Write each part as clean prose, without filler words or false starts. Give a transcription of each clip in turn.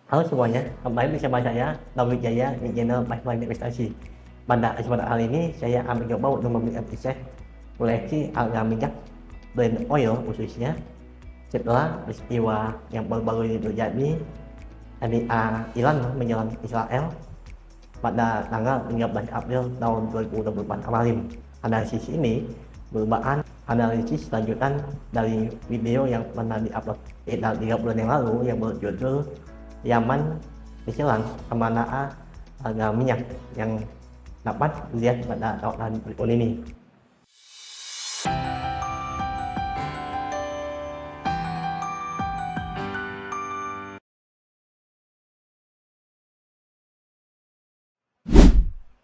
Halo semuanya, kembali bersama saya Taufik Jaya di channel Pipeline Investasi. Pada kesempatan kali ini saya akan mencoba untuk memberikan riset koleksi harga minyak Brent oil khususnya setelah peristiwa yang baru-baru ini terjadi dari Iran menyerang Israel pada tanggal 13 April tahun 2024 kemarin. Analisis ini merupakan analisis lanjutan dari video yang pernah diupload sekitar 3 bulan yang lalu yang berjudul Yaman diserang kemanaan harga minyak yang dapat dilihat pada tautan berikut ini.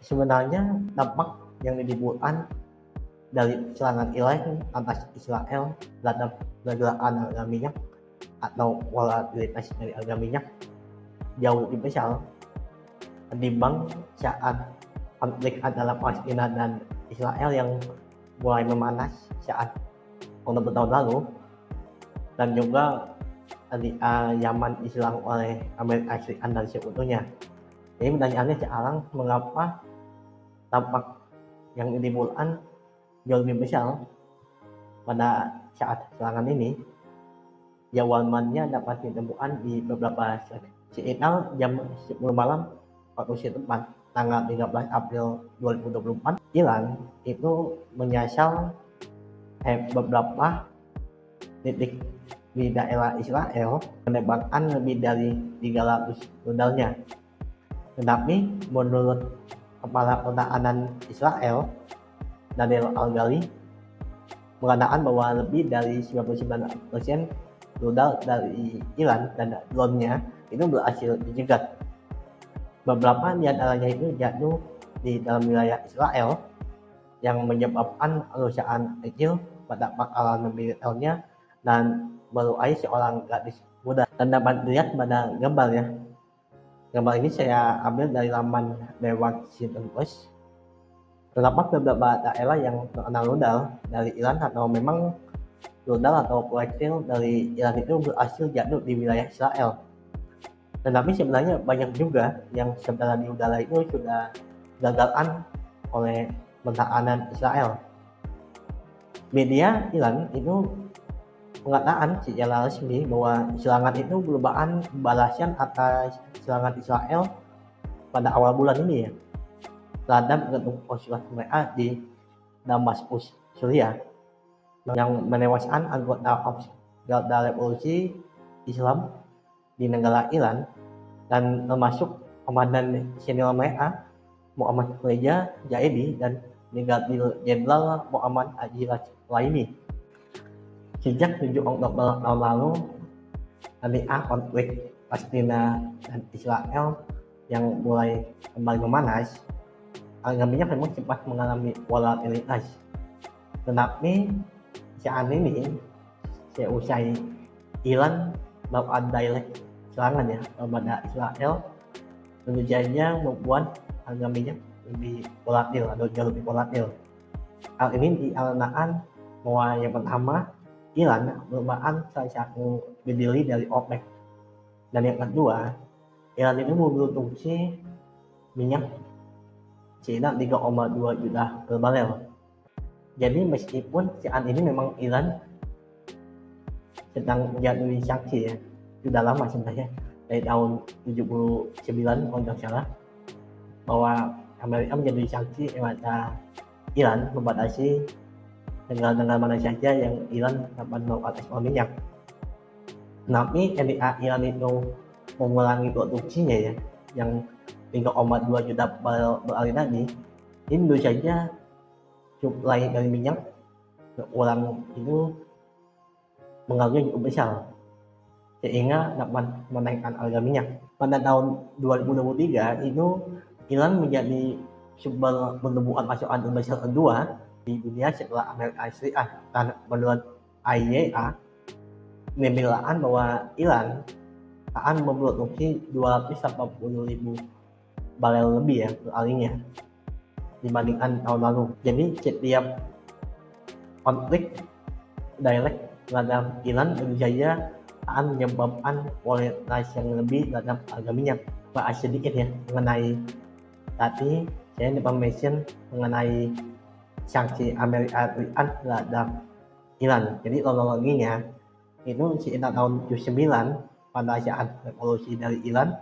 Sebenarnya dampak yang ditimbulkan dari serangan Iran atas Israel terhadap pergerakan harga minyak atau volatilitas dari harga minyak jauh lebih besar ketimbang saat konflik antara Palestina dan Israel yang mulai memanas saat tahun lalu, dan juga Yaman diserang oleh Amerika Serikat dan sekutunya. Jadi pertanyaannya sekarang, mengapa dampak yang ditimbulkan jauh lebih besar pada saat serangan ini? Jawabannya dapat ditemukan di beberapa sekitar jam 10 malam waktu setempat tanggal 13 April 2024, Iran itu menyasar beberapa titik di daerah Israel, menembakkan lebih dari 300 rudalnya. Tetapi menurut Kepala Pertahanan Israel, Daniel Algali, mengatakan bahwa lebih dari 99% rudal dari Iran dan drone-nya itu berhasil dicegat. Beberapa di antaranya itu jatuh di dalam wilayah Israel yang menyebabkan kerusakan kecil pada pangkalan militernya dan melukai seorang gadis muda. Dan dapat dilihat pada gambar ya. Gambar ini saya ambil dari laman The Washington Post. Terdapat beberapa daerah yang terkena rudal dari Iran, atau memang rudal atau proyektil dari Iran itu berhasil jatuh di wilayah Israel. Tetapi sebenarnya banyak juga yang sebenarnya di udara itu sudah gagalkan oleh pertahanan Israel. Media Iran itu mengatakan secara resmi bahwa serangan itu merupakan balasan atas serangan Israel pada awal bulan ini ya, terhadap gedung konsulat mereka di Damaskus, Suriah, yang menewaskan anggota Garda Revolusi Islam di negara Iran, dan termasuk komandan senior mereka Muhammad Reza Jaidi dan Brigadir Jenderal Muhammad Haji Laini. Sejak 7 Oktober tahun lalu, ketika konflik Palestina dan Israel yang mulai kembali memanas, harga minyak memang cepat mengalami volatilitas. Tetapi saat ini, seusai Iran melakukan direct serangan ya kepada Israel, tentu saja membuat harga minyak lebih volatil atau jauh lebih volatil. Hal ini dikarenakan bahwa yang pertama, Iran merupakan salah satu pendiri dari OPEC, dan yang kedua, Iran itu memproduksi minyak sekitar 3,2 juta per barel. Jadi meskipun saat ini memang Iran sedang menjatuhi sanksi ya, sudah lama sebenarnya, dari tahun 79 kalau tidak salah, bahwa Amerika menjadi sanksi kepada Iran, membatasi negara-negara mana saja yang Iran dapat melakukan ekspor minyak. Tapi ketika Iran itu mengurangi produksinya ya, yang 3,2 juta barel beralih tadi, ini tentu saja suplai dari minyak berkurang itu pengaruhnya cukup besar, sehingga dapat menaikkan harga minyak. Pada tahun 2023 itu Iran menjadi sumber penumbuhan pasokan terbesar kedua di dunia setelah Amerika Serikat, dan menurut IEA memperkirakan bahwa Iran akan memproduksi 280.000 barel lebih ya perharinya dibandingkan tahun lalu. Jadi setiap konflik direct terhadap Iran tentu saja menyebabkan volatilitas yang lebih terhadap harga minyak. Bahas sedikit ya mengenai tadi saya information mengenai sanksi Amerika Serikat terhadap Iran. Jadi kronologinya itu sekitar tahun 79 pada saat revolusi dari Iran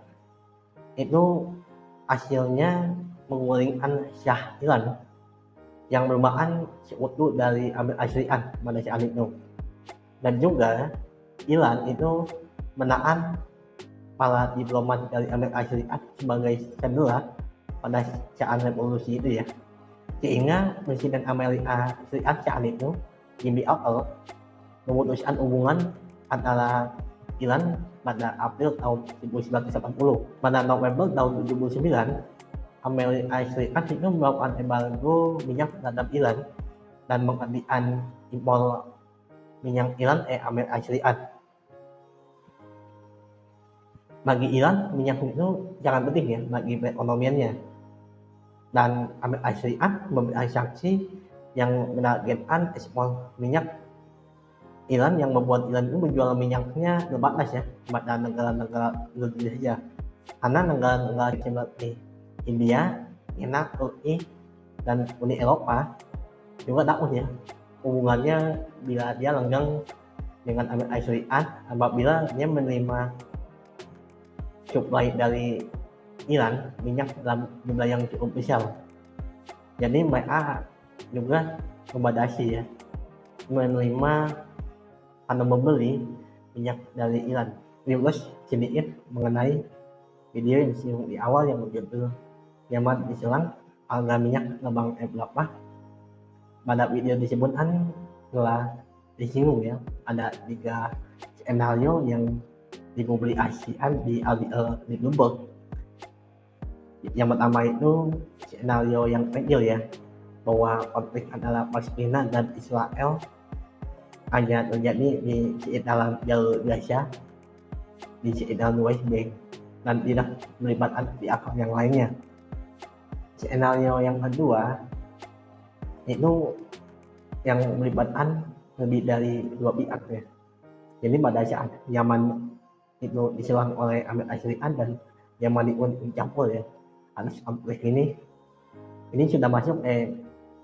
itu hasilnya menggulingkan Shah Iran yang merupakan sekutu dari Amerika Serikat pada saat itu. Dan juga Iran itu menahan para diplomat dari Amerika Serikat sebagai sandera pada saat revolusi itu ya. Sehingga Presiden Amerika Serikat saat itu Jimmy Carter memutuskan hubungan antara Iran pada April tahun 1980. Pada November tahun 79, Amerika Serikat itu melakukan embargo minyak terhadap Iran dan menghentikan impor minyak Iran Amerika Serikat. Bagi Iran, minyak itu sangat penting ya bagi perekonomiannya. Dan Amerika Serikat memberikan sanksi yang menargetkan ekspor minyak Iran yang membuat Iran itu menjual minyaknya terbatas ya pada negara-negara Indonesia. Karena negara-negara seperti India, China, Turki, dan Uni Eropa juga takut ya hubungannya bila dia lenggang dengan Amerika Serikat apabila dia menerima supply dari Iran minyak dalam jumlah yang cukup besar. Jadi mereka juga membatasi ya menerima atau membeli minyak dari Iran. Reviews sedikit mengenai video yang di awal yang berjudul Yaman diserang harga minyak terbang berapa. Pada video disebutkan telah disinggung ya ada 3 skenario yang dipublikasikan di artikel di Bloomberg. Yang pertama itu skenario yang kecil ya bahwa konflik antara Palestina dan Israel hanya terjadi di sekitar jalur Gaza, di sekitar West Bank dan tidak melibatkan pihak yang lainnya. Skenario yang kedua itu yang melibatkan lebih dari 2 pihak ya. Jadi pada saat Yaman itu diserang oleh Amerika Serikat dan Yaman pun mencampur ya atas konflik ini sudah masuk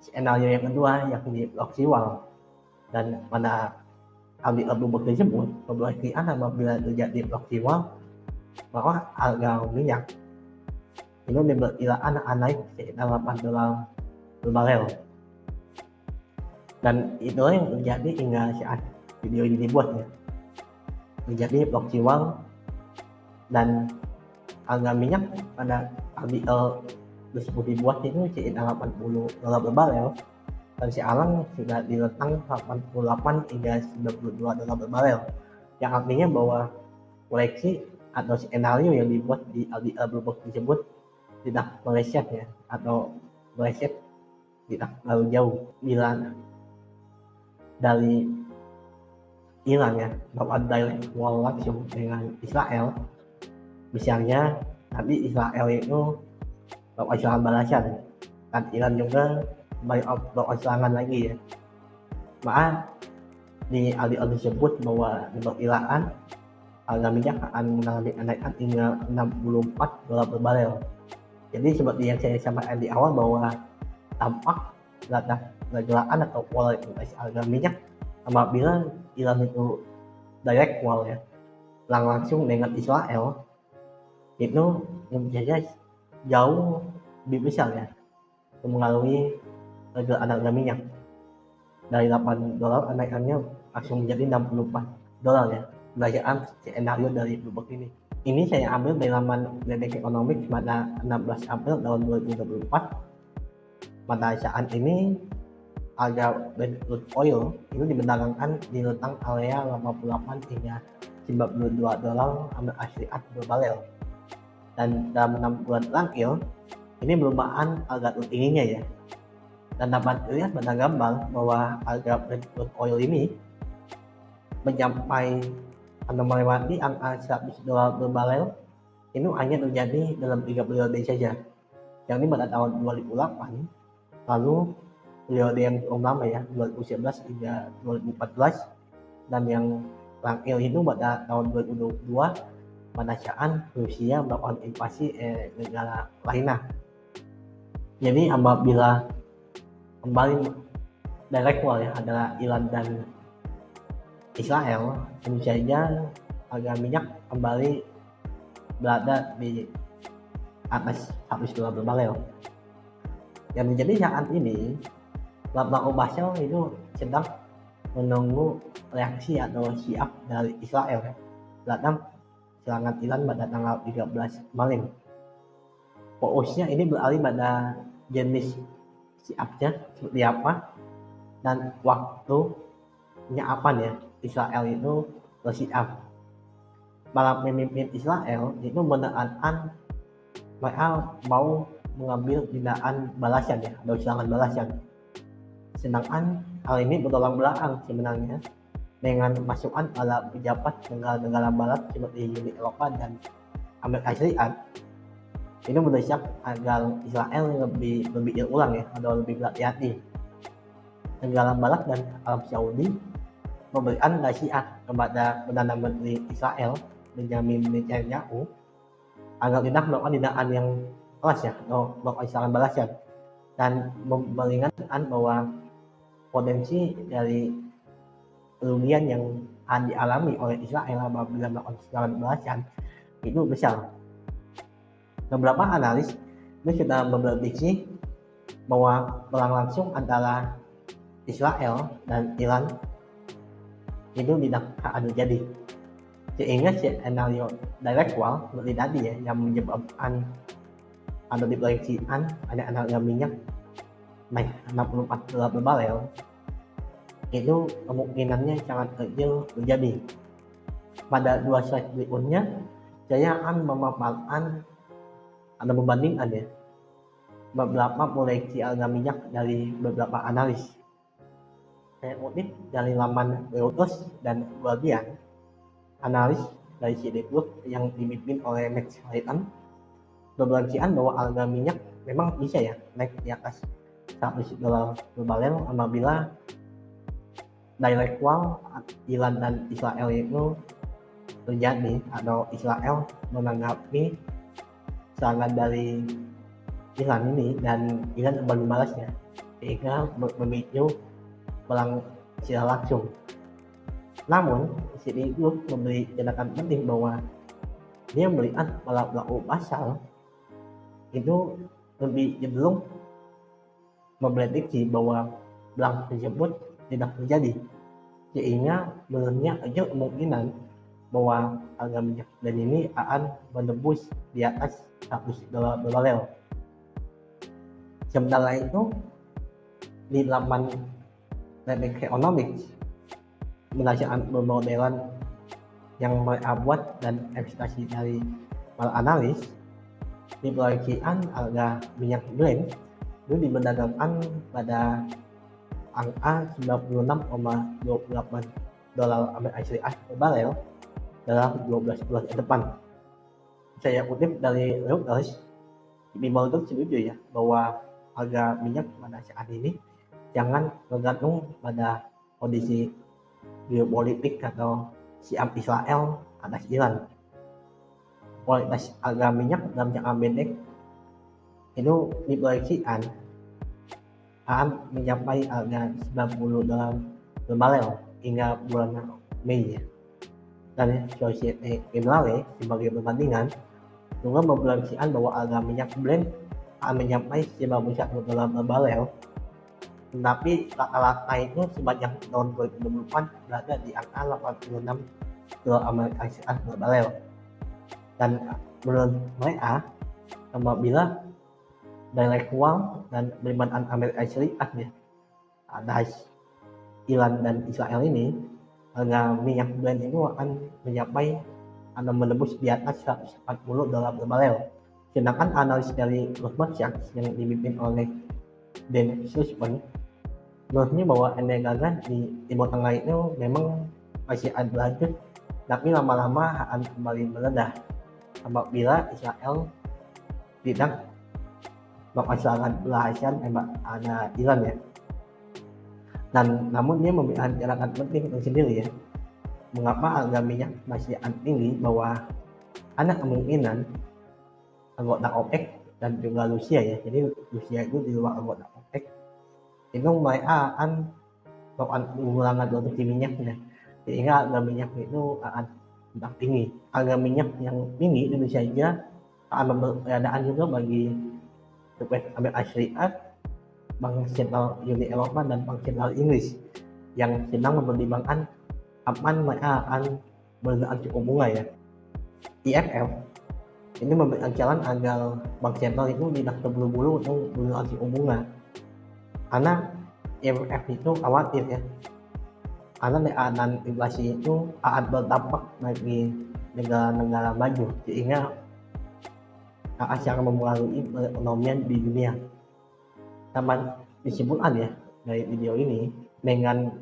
skenario yang kedua yakni proxy war. Dan pada artikel Bloomberg tersebut memperkirakan apabila terjadi proxy war maka harga minyak itu diperkirakan akan naik sekitar $8 per barel. Dan itu yang terjadi hingga saat video ini dibuat ya. Terjadi proxy war dan harga minyak pada artikel tersebut dibuat itu sekitar $80 per barel dan sekarang sudah diletang 88 hingga $92 per barel, yang artinya bahwa koleksi atau skenario yang dibuat di artikel Bloomberg tersebut tidak meleset ya atau meleset tidak terlalu jauh bila dari Iran ya bahwa direct war langsung dengan Israel. Misalnya nanti Israel itu melakukan serangan balasan dan Iran juga melakukan serangan lagi ya. Maka di artikel tersebut bahwa diperkirakan harga minyak akan mengalami kenaikan hingga $64 per barel. Jadi seperti yang saya sampaikan di awal bahwa tampak pergerakan atau volatilitas harga minyak apabila Iran itu direct war ya langsung dengan Israel itu menjadi jauh lebih besar ya mengalami pergerakan harga minyak dari $8 kenaikannya langsung menjadi $64 ya berdasarkan skenario dari Bloomberg ini. Ini saya ambil dari laman Ledek Economics pada 16 April tahun 2024. Pada saat ini harga Brent crude oil itu dibentangkan di rentang area 58 hingga $92 Amerika Serikat per barel. Dan dalam 6 bulan terakhir ini merupakan harga tertingginya ya. Dan dapat dilihat pada gambar bahwa harga Brent crude oil ini mencapai atau melewati angka $100 per barel itu hanya terjadi dalam 3 periode saja, yakni pada tahun 2008, lalu periode yang cukup lama ya 2011 hingga 2014, dan yang Perang itu pada tahun 2022 pada saat Rusia melakukan invasi negara lainnya. Jadi apabila kembali direct war ya adalah Iran dan Israel, tentu saja harga minyak kembali berada di atas $100 per barel. Yang menjadi saat ini Bang Basel itu sedang menunggu reaksi atau siap dari Israel dalam serangan Iran pada tanggal 13 Maret. Fokusnya ini beralih pada jenis siapnya seperti apa dan waktunya apa ya Israel itu bersiap. Para pemimpin Israel itu menekankan mereka mau mengambil tindakan balasan ya atau serangan balasan. Sedangkan hal ini bertolak belakang sebenarnya dengan masukan para pejabat negara-negara barat seperti Uni Eropa dan Amerika Serikat. Ini mendesak agar Israel lebih berpikir ulang ya atau lebih berhati-hati. Negara barat dan Arab Saudi memberikan nasihat kepada Perdana Menteri Israel Benjamin Netanyahu agar tidak melakukan tindakan yang keras ya atau melakukan serangan balasan dan memperingatkan bahwa potensi dari kerugian yang akan dialami oleh Israel apabila melakukan serangan balasan itu besar. Beberapa analis ini sudah memprediksi bahwa perang langsung antara Israel dan Iran itu tidak akan terjadi, sehingga skenario direct war seperti tadi ya yang menyebabkan atau diproyeksikan ada harga minyak naik $64 per barel itu kemungkinannya sangat kecil terjadi. Pada 2 slide berikutnya saya akan memaparkan atau membandingkan ya beberapa proyeksi harga minyak dari beberapa analis. Saya kutip dari laman Reuters dan Guardian, analis dari Citigroup yang dipimpin oleh Max Hayton berproyeksikan bahwa harga minyak memang bisa ya naik di atas $100 per barel apabila direct war Iran dan Israel itu terjadi atau Israel menanggapi serangan dari Iran ini dan Iran kembali membalasnya sehingga memicu perang secara langsung. Namun, Citigroup memberi catatan penting bahwa dia melihat para pelaku pasar itu lebih cenderung memprediksi bahwa perang tersebut tidak terjadi, sehingga menurutnya ada kemungkinan bahwa harga minyak dan ini akan menembus di atas $100 per barel. Sementara itu di laman Redneck Economics berdasarkan pemodelan yang mereka buat dan ekspektasi dari para analis, diproyeksikan harga minyak Brent itu diperdagangkan pada angka $96,28 Amerika Serikat per barel dalam 12 bulan ke depan. Saya kutip dari Reuters, Reuters setuju ya bahwa harga minyak pada saat ini jangan tergantung pada kondisi geopolitik atau siap Israel atas Iran. Kualitas harga minyak dalam jangka pendek itu diproyeksikan akan mencapai harga $90 per barel hingga bulan Mei ya. Dan Societe Generale sebagai perbandingan juga memproyeksikan bahwa harga minyak Brent akan mencapai $91 per barel, tetapi rata-rata itu sepanjang tahun 2024 berada di angka $86 Amerika Serikat per barel. Dan menurut mereka apabila direct war dan pelibatan Amerika Serikat ya atas Iran dan Israel ini, harga minyak Brent itu akan mencapai atau menembus di atas $140 per barel. Sedangkan analis dari Goldman Sachs yang dipimpin oleh Dan Sussman menurutnya bahwa energi di Timur Tengah itu memang masih ada berlanjut, tapi lama-lama akan kembali meredah apabila Israel tidak melakukan serangan balasan ada Iran ya. Dan namun dia memberikan catatan penting tersendiri ya mengapa harga minyak masih tinggi, bahwa ada kemungkinan anggota OPEC dan juga Rusia ya. Jadi Rusia itu di luar anggota OPEC itu mereka akan melakukan pengurangan produksi minyaknya, sehingga harga minyak itu akan tetap tinggi. Harga minyak yang tinggi itu bisa saja akan membuat keadaan juga bagi Amerika Serikat, Bank Sentral Uni Eropa, dan Bank Sentral Inggris yang sedang mempertimbangkan kapan mereka akan menaikkan suku bunga ya. IMF ini memberikan jalan agar bank sentral itu tidak terburu-buru untuk menaikkan suku bunga, karena IMF itu khawatir ya, karena tekanan inflasi itu akan berdampak bagi negara-negara maju, sehingga akan mempengaruhi perekonomian di dunia. Sama disebutkan ya dari video ini, dengan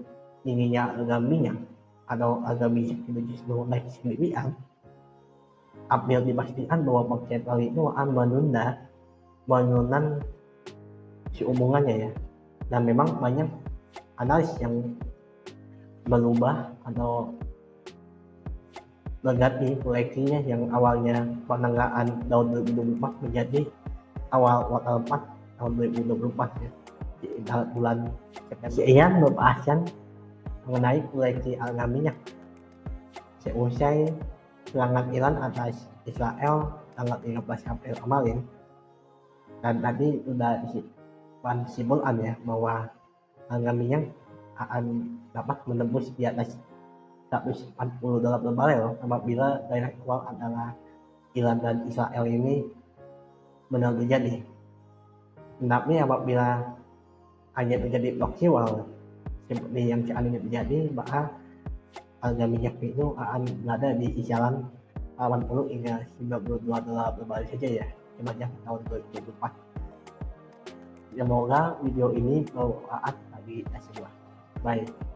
tingginya harga minyak atau harga minyak itu justru naik signifikan, hampir dipastikan bahwa bank sentral itu akan menunda penurunan suku bunganya ya. Dan memang banyak analis yang berubah atau berganti proyeksinya, yang awalnya pertengahan tahun 2024 menjadi awal kuartal 4 tahun 2024 ya, di bulan September. Sekian pembahasan mengenai proyeksi harga minyak seusai serangan Iran atas Israel tanggal 13 April kemarin. Dan tadi sudah disimpulkan ya bahwa harga minyak akan dapat menembus di atas $140 per barel apabila direct war antara Iran dan Israel ini benar terjadi. Tetapi apabila hanya terjadi proxy war seperti yang saat ini terjadi, maka harga minyak itu akan berada di kisaran 80 hingga $92 per barel saja ya, sepanjang tahun 2024. Semoga video ini bermanfaat bagi kita semua. Bye.